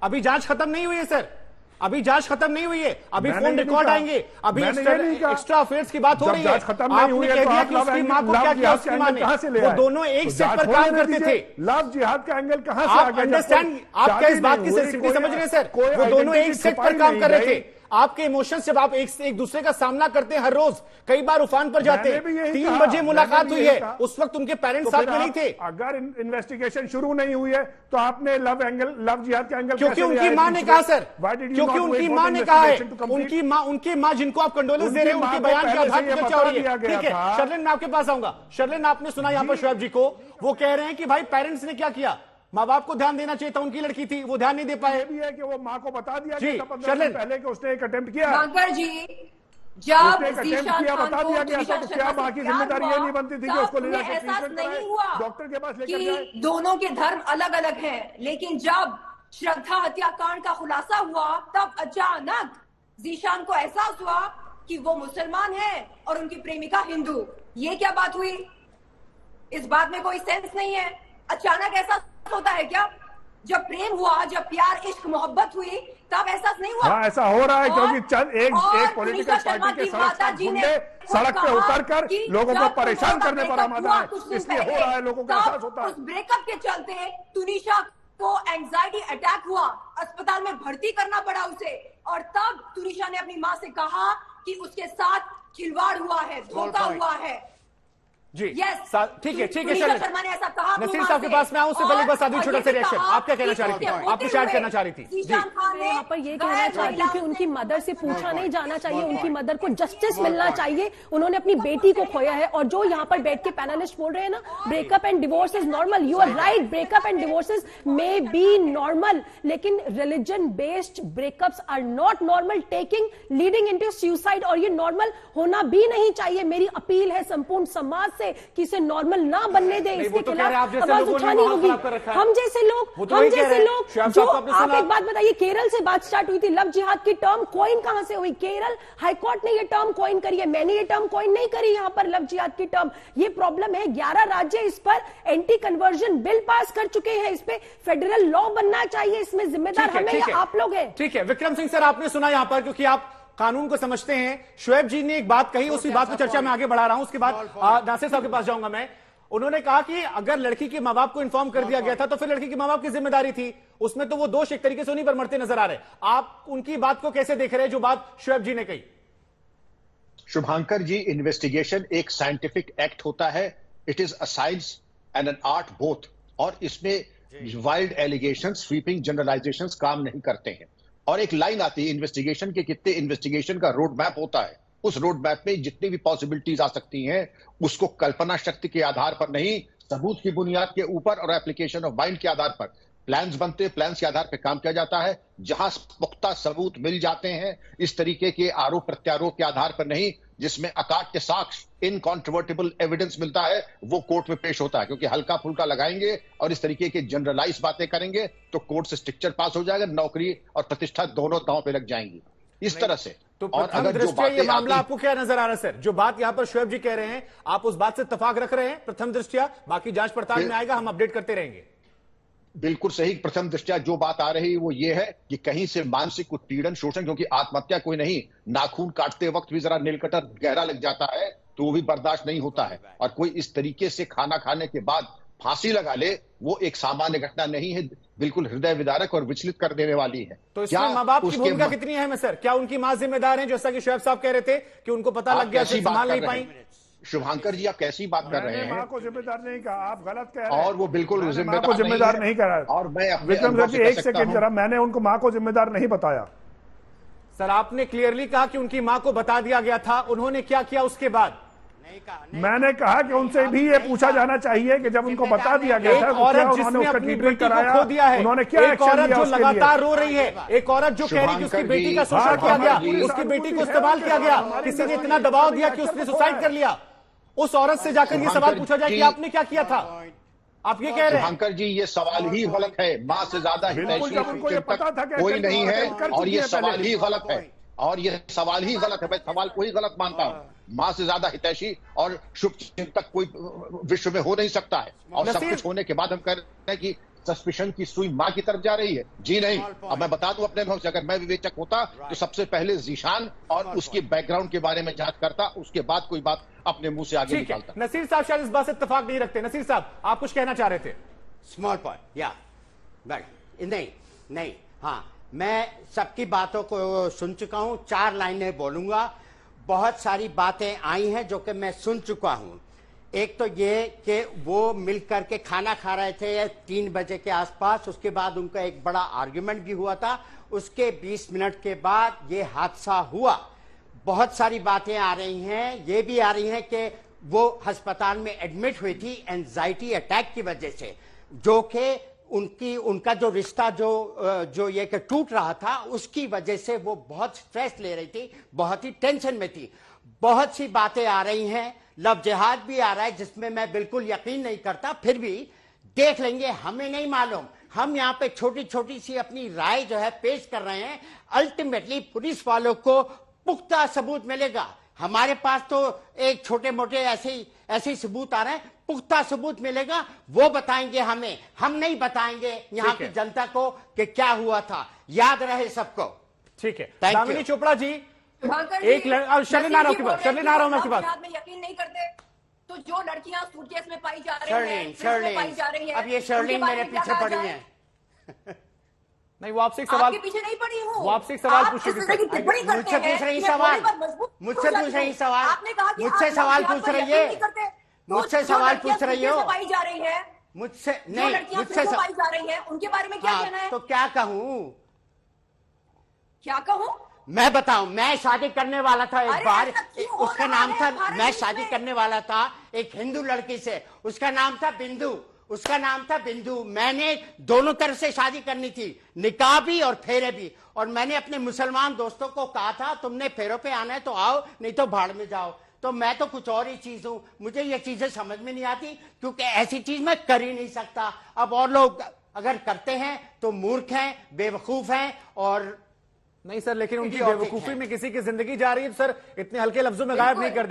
अभी जांच खत्म नहीं हुई है सर, अभी जांच खत्म नहीं हुई है, अभी फोन रिकॉर्ड आएंगे, अभी एक्स्ट्रा अफेयर्स की बात हो रही है। आपने कह दिया कि उसकी मां को क्या किया उसकी मां ने, वो दोनों एक सेट पर काम करते थे। लव जिहाद का एंगल कहां से आ गया? अंडरस्टैंड, आप क्या इस बात की सेंसिटिविटी समझ रहे हैं सर? वो दोनों एक सेट पर काम कर रहे थे। आपके इमोशंस जब आप एक दूसरे का सामना करते हैं हर रोज, कई बार उफान पर जाते हैं। 3 बजे मुलाकात हुई है, उस वक्त उनके पेरेंट्स साथ में नहीं थे। अगर इन्वेस्टिगेशन शुरू नहीं हुई है तो आपने लव जिहाद का एंगल, क्योंकि उनकी मां ने कहा सर, क्योंकि उनकी मां ने कहा है, उनकी मां जिनको आप कंडोलेंस दे रहे हैं, उनके बयान के आधार पर चर्चा हो रही है। ठीक है शर्लिन, मैं आपके पास आऊंगा। शर्लिन, आपने सुना यहां पर शोएब जी को, वो कह रहे हैं कि भाई पेरेंट्स ने क्या किया, माँ बाप को ध्यान देना चाहिए था, उनकी लड़की थी, वो ध्यान नहीं दे पाए। भी है कि वो माँ को बता दिया जी, 15 दिन पहले कि उसने एक अटेम्प्ट किया। शंकर जी, जब ज़ीशान खान बता दिया गया था तो क्या माँ की जिम्मेदारी ये नहीं बनती थी कि उसको ले जाकर एहसास नहीं हुआ डॉक्टर के पास लेकर कि जाए? दोनों के धर्म अलग अलग हैं, लेकिन जब श्रद्धा हत्याकांड का खुलासा हुआ तब अचानक ज़ीशान को एहसास हुआ कि वो मुसलमान है और उनकी प्रेमिका हिंदू। ये क्या बात हुई? इस बात में कोई सेंस नहीं है। अचानक ऐसा होता है क्या? जब प्रेम हुआ, जब प्यार इश्क मोहब्बत हुई, तब एहसास नहीं हुआ? हाँ, ऐसा हो रहा है क्योंकि चंद एक पॉलिटिकल पार्टी के सड़क पे उतर कर लोगों को परेशान करने पर आमादा है, इसलिए हो रहा है, लोगों को एहसास होता है। उस ब्रेकअप के चलते तुनिशा को एंजाइटी अटैक हुआ, अस्पताल में भर्ती करना पड़ा उसे, और तब तुनिशा ने अपनी माँ से कहा कि उसके साथ खिलवाड़ हुआ है, धोखा हुआ है। जी yes, ठीक है शर्मा ने ऐसा कहा। नसीर साहब के पास मैं आऊं, उससे पहले बस आदमी छोटा सा रिएक्शन, आप क्या कहना चाह रही थी? आप कुछ ऐड करना चाह रही थी? जी, यहाँ पर ये कहना चाहती हूँ कि उनकी मदर से पूछा नहीं जाना चाहिए, उनकी मदर को जस्टिस मिलना चाहिए। उन्होंने अपनी बेटी को खोया है। और जो यहाँ पर बैठ के पैनलिस्ट बोल रहे हैं ना, breakup and divorce is normal, you are right, breakup and divorces may be normal, लेकिन religion based breakups are not normal, taking leading into suicide, और ये नॉर्मल होना भी नहीं चाहिए। मेरी अपील है संपूर्ण समाज से कि इसे नॉर्मल ना बनने दे, इसके खिलाफ आवाज उठानी होगी। हम जैसे लोग जो, आप एक बात बताइए, केरल से बात स्टार्ट हुई थी, लव जिहाद की टर्म कॉइन कहां से हुई? केरल हाईकोर्ट ने ये टर्म कॉइन करी है, मैंने ये टर्म कॉइन नहीं करी। यहां पर लव जिहाद की टर्म, ये प्रॉब्लम है। 11 राज्य इस पर एंटी कन्वर्जन बिल पास कर चुके हैं, इस पे फेडरल लॉ बनना चाहिए, इसमें जिम्मेदार हमें या आप लोग हैं? ठीक है विक्रम सिंह सर, आपने सुना यहां पर, क्योंकि आप कानून को समझते हैं। शोएब जी ने एक बात कही, उसी बात को चर्चा में आगे बढ़ा रहा हूं। उसके बाद नासिर साहब के पास जाऊंगा मैं। उन्होंने कहा कि अगर लड़की के मां बाप को इन्फॉर्म कर दिया गया था तो फिर लड़की के मां बाप की जिम्मेदारी थी, उसमें तो वो दोष एक तरीके से उन्हीं पर मरते नजर आ रहे। आप उनकी बात को कैसे देख रहे हैं, जो बात शोएब जी ने कही? शुभांकर जी, इन्वेस्टिगेशन एक साइंटिफिक एक्ट होता है, it is a science and an art both, और इसमें वाइल्ड एलिगेशन, स्वीपिंग जनरलाइजेशंस काम नहीं करते हैं। और एक लाइन आती है इन्वेस्टिगेशन के, कितने इन्वेस्टिगेशन का रोड मैप होता है, उस रोड मैप में जितनी भी पॉसिबिलिटीज आ सकती हैं उसको कल्पना शक्ति के आधार पर नहीं, सबूत की बुनियाद के ऊपर और एप्लीकेशन ऑफ माइंड के आधार पर प्लान्स बनते हैं, प्लान्स के आधार पर काम किया जाता है। जहां पुख्ता सबूत मिल जाते हैं, इस तरीके के आरोप प्रत्यारोप के आधार पर नहीं, जिसमें अकाट्य साक्ष्य, इनकॉन्ट्रोवर्टिबल एविडेंस मिलता है, वो कोर्ट में पेश होता है। क्योंकि हल्का फुल्का लगाएंगे और इस तरीके के जनरलाइज बातें करेंगे तो कोर्ट से स्ट्रिक्चर पास हो जाएगा, नौकरी और प्रतिष्ठा दोनों दांव पे लग जाएंगी इस तरह से। तो प्रथम दृष्टया ये मामला आपको क्या नजर आ रहा है सर? जो बात यहां पर शोएब जी कह रहे हैं, आप उस बात से इत्तेफाक रख रहे हैं प्रथम दृष्टया? बाकी जांच पड़ताल में आएगा, हम अपडेट करते रहेंगे। बिल्कुल सही। प्रथम दृष्टया जो बात आ रही है वो ये है कि कहीं से मानसिक उत्पीड़न, शोषण, क्योंकि आत्महत्या कोई नहीं, नाखून काटते वक्त भी जरा नील कटर गहरा लग जाता है तो वो भी बर्दाश्त नहीं होता है। और कोई इस तरीके से खाना खाने के बाद फांसी लगा ले, वो एक सामान्य घटना नहीं है, बिल्कुल हृदय विदारक और विचलित कर देने वाली है। तो इसमें माँ बाप की भूमिका कितनी अहम है सर? क्या उनकी मां जिम्मेदार है, जैसा कि शोएब साहब कह रहे थे कि उनको पता लग गया, संभाल नहीं पाई? शुभांकर जी, आप कैसी बात कर रहे हैं? मां को जिम्मेदार नहीं कहा, आप गलत कह रहे हैं। और वो बिल्कुल जिम्मेदार नहीं कह रहा है। और मैं विक्रम सर, एक सेकंड जरा, मैंने उनको मां को जिम्मेदार नहीं बताया सर। आपने क्लियरली कहा कि उनकी मां को बता दिया गया था, उन्होंने क्या किया उसके बाद? मैंने कहा कि उनसे भी ये पूछा जाना चाहिए कि जब उनको बता दिया गया था, औरत जिसने अपनी बेटी को खो दिया है, उन्होंने क्या एक औरत जो लगातार रो रही है, एक औरत जो कह रही है कि उसकी बेटी का शोषण किया गया, उसकी बेटी को इस्तेमाल किया गया, किसी ने इतना दबाव दिया कि उसने सुसाइड कर लिया, उस औरत से जाकर ये सवाल पूछा जाए कि आपने क्या किया था? आप ये कह रहे हैं? शुभांकर जी, ये सवाल ही गलत है। मां से ज्यादा कोई नहीं है और ये सवाल ही गलत है, और ये सवाल ही गलत है। मैं सवाल को ही गलत मानता हूं। मां से ज्यादा हितैषी और शुभ चिंतक कोई विश्व में हो नहीं सकता है। और सब कुछ होने के बाद हम कह रहे हैं कि सस्पिशन की सुई मां की तरफ जा रही है? जी नहीं। अब मैं बता दूं अपने अनुभव से, अगर मैं विवेचक होता तो सबसे पहले जीशान और उसके बैकग्राउंड के बारे में जांच करता, उसके बाद कोई बात अपने मुंह से आगे निकालता। नसीर साहब शायद इस बात से इत्तेफाक नहीं रखते। नसीर साहब, आप कुछ कहना चाह रहे थे? स्मॉल पॉइंट, या नहीं, हाँ, मैं सबकी बातों को सुन चुका हूं, 4 लाइनें बोलूंगा। बहुत सारी बातें आई हैं जो कि मैं सुन चुका हूं। एक तो ये कि वो मिल करके खाना खा रहे थे 3 बजे के आसपास, उसके बाद उनका एक बड़ा आर्ग्यूमेंट भी हुआ था, उसके 20 मिनट के बाद ये हादसा हुआ। बहुत सारी बातें आ रही हैं, ये भी आ रही हैं कि वो अस्पताल में एडमिट हुई थी एंजाइटी अटैक की वजह से, जो कि उनका जो रिश्ता जो ये कि टूट रहा था, उसकी वजह से वो बहुत स्ट्रेस ले रही थी, बहुत ही टेंशन में थी। बहुत सी बातें आ रही हैं, लव जिहाद भी आ रहा है जिसमें मैं बिल्कुल यकीन नहीं करता, फिर भी देख लेंगे, हमें नहीं मालूम। हम यहाँ पे छोटी छोटी सी अपनी राय जो है पेश कर रहे हैं। अल्टीमेटली पुलिस वालों को पुख्ता सबूत मिलेगा। हमारे पास तो एक छोटे मोटे ऐसे सबूत आ रहे हैं, पुख्ता सबूत मिलेगा, वो बताएंगे हमें, हम नहीं बताएंगे यहाँ की जनता को कि क्या हुआ था। याद रहे सबको। ठीक है, Thank दामिनी you. चोपड़ा जी, एक शर्लिन आ रहा हूं मैं आपके पास। में यकीन नहीं करते तो जो लड़कियां सूटकेस में पाई जा रही शर्लिन, हैं, फ्रिज में पाई जा रही हैं, अब ये शर्लिन मेरे पीछे पड़ी है। नहीं, वो आपसे एक सवाल, आपके पीछे नहीं पड़ी हूँ। वो आपसे एक सवाल आप पूछ रही इस थी। तरह की टिप्पणी करते मुझसे हैं पूछ रही कि सवाल, बोलने पर मजबूर मुझसे हो पूछ जाती रही हूँ। सवाल, आपने कहा कि मुझसे आप सवाल लड़कियां पूछ पर रही यकीन है, नहीं करते, तो मुझसे जो सवाल लड़कियां पूछ रही सूटकेस हो, में पाई जा रही है, मुझसे जो नहीं, लड़कियां मुझसे फ्रिज में पाई जा रही हैं, उनके बारे में क्या कहना है? तो क्या कहूं? क्या कहूं? मैं बताऊं, मैं शादी करने वाला था एक अरे बार, ऐसा क्यों हो उसका रहा नाम है था, भारत मैं देश शादी में? करने वाला था एक हिंदू लड़की से, उसका नाम था बिंदु, मैंने दोनों तरफ से शादी करनी थी, निकाह भी और फेरे भी। और मैंने अपने मुसलमान दोस्तों को कहा था, तुमने फेरों पे आना है तो आओ, नहीं तो भाड़ में जाओ। तो मैं तो कुछ और ही चीज हूं, मुझे ये चीजें समझ में नहीं आती, क्योंकि ऐसी चीज मैं कर ही नहीं सकता। अब और लोग अगर करते हैं तो मूर्ख हैं, बेवकूफ हैं। और नहीं सर, लेकिन उनकी idiotic बेवकूफी है। में किसी की जिंदगी जा रही है, सर इतने हल्के लफ्जों में गायब नहीं कर देंगे।